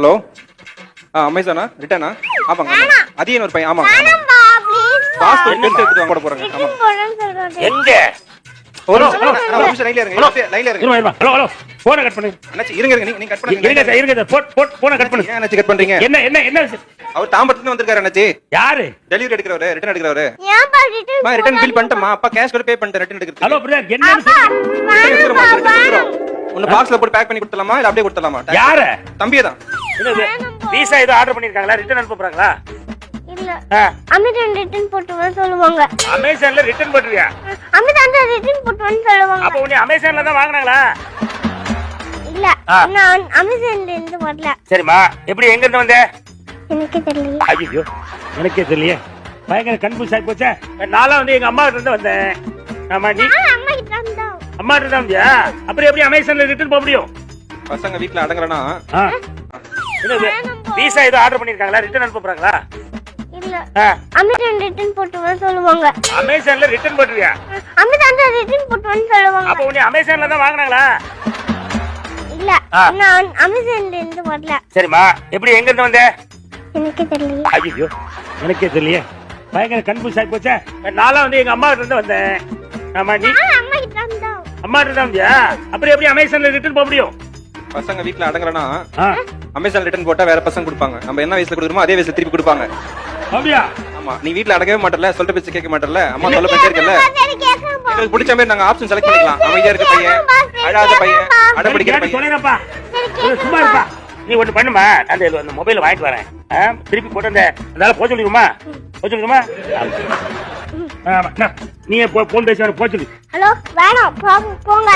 hello அமேசானா ரிட்டனா ஆமாங்க அது ஒரு பையன் ஆமாங்க பாஸ் எடுத்து வாங்க போறாங்க ஆமா எங்க ஒரு நிமிஷம் லைன்ல இருங்க லைன்ல இருங்க ஹலோ ஹலோ போனை கட் பண்ணு அண்ணாச்சி இருங்க நீங்க கட் பண்ணுங்க இருங்க போனை கட் பண்ணு ஏன் அண்ணாச்சி கட் பண்றீங்க என்ன அவர் தாம்பரத்துல இருந்து வந்திருக்காரு அண்ணாச்சி யாரு டெலிவரி எடுக்கறவரு ரிட்டர்ன் எடுக்கறவரு ஏன்பா ரிட்டர்ன் ரிட்டர்ன் பில் பண்ணிட்டமா அப்பா கேஷ் கூட பே பண்ணிட்டேன் ரிட்டர்ன் எடுக்கிறது ஹலோ பிரதர் என்ன ஒன்னு பாக்ஸ்ல போட்டு பேக் பண்ணி கொடுத்தலாமா இல்ல அப்படியே கொடுத்தலாமா யாரு தம்பியே தான் வீசா ஏதோ ஆர்டர் பண்ணிருக்காங்களா ரிட்டர்ன் அனுப்ப போறாங்களா இல்ல அமேசான் ரிட்டர்ன் போட்டு வர சொல்லுவாங்க அமேசான்ல ரிட்டர்ன் போட்டுறியா அமேசான்ல ரிட்டர்ன் போட்டு வர சொல்லுவாங்க அப்ப உன்னை அமேசான்ல தான் வாங்குனாங்களா இல்ல நான் அமேசான்ல இருந்து வரல சரிமா எப்படி எங்க இருந்து வந்த எனக்கு தெரியல ஐயோ எனக்கே தெரியல பயங்கர கன்ஃபியூஸ் ஆகி போச்சே நாளா வந்து எங்க அம்மா கிட்ட இருந்து வந்தேன் ஆமா நீ அம்மா கிட்ட வந்தா அம்மா கிட்ட தான் வந்தியா அப்புறம் எப்படி அமேசான்ல ரிட்டர்ன் போக முடியும் பசங்க வீட்ல அடங்கறனா வீசா ஏதோ ஆர்டர் பண்ணிருக்காங்களா ரிட்டர்ன் அனுப்ப போறாங்களா இல்ல அமேசான் ரிட்டர்ன் போட்டு வர சொல்லுவாங்க அமேசான்ல ரிட்டர்ன் போட்டுறியா அமேசான்ல ரிட்டர்ன் போட்டு வர சொல்லுவாங்க அப்ப உன்னை அமேசான்ல தான் வாங்குனாங்களா இல்ல நான் அமேசான்ல இருந்து வரல சரிமா எப்படி எங்க இருந்து வந்த எனக்கு தெரியல ஐயோ எனக்கே தெரியல பயங்கர கன்ஃபியூஸ் ஆகி போச்சே நாளா வந்து எங்க அம்மா கிட்ட இருந்து வந்தேன் ஆமா நீ அம்மா கிட்ட வந்தா அம்மா கிட்ட தான் வந்தியா அப்புறம் எப்படி அமேசான்ல ரிட்டர்ன் போக முடியும் பசங்க வீட்ல அடங்கறனா அமேசான் ரிட்டர்ன் போட்டா வேற பசங்க கொடுப்பாங்க நம்ம என்ன வயசுல கொடுக்குறோமோ அதே வயசுல திருப்பி கொடுப்பாங்க அப்படியா ஆமா நீ வீட்ல அடங்கவே மாட்டல சொல்ற பேச்சு கேட்க மாட்டல அம்மா சொல்ல பேச்சே இருக்கல உங்களுக்கு பிடிச்ச மாதிரி நாங்க ஆப்ஷன் செலக்ட் பண்ணிக்கலாம் அமைதியா இருக்க பையன் அழாத பையன் அடம்பிடிக்கிற பையன் சொல்றேன்ப்பா சும்மா இருப்பா நீ ஒண்ணு பண்ணுமா அந்த மொபைல் வாங்கிட்டு வரேன் திருப்பி போட்டு அதனால போக சொல்லிடுமா நீ போன் பேசி போக சொல்லு ஹலோ வேணாம் போங்க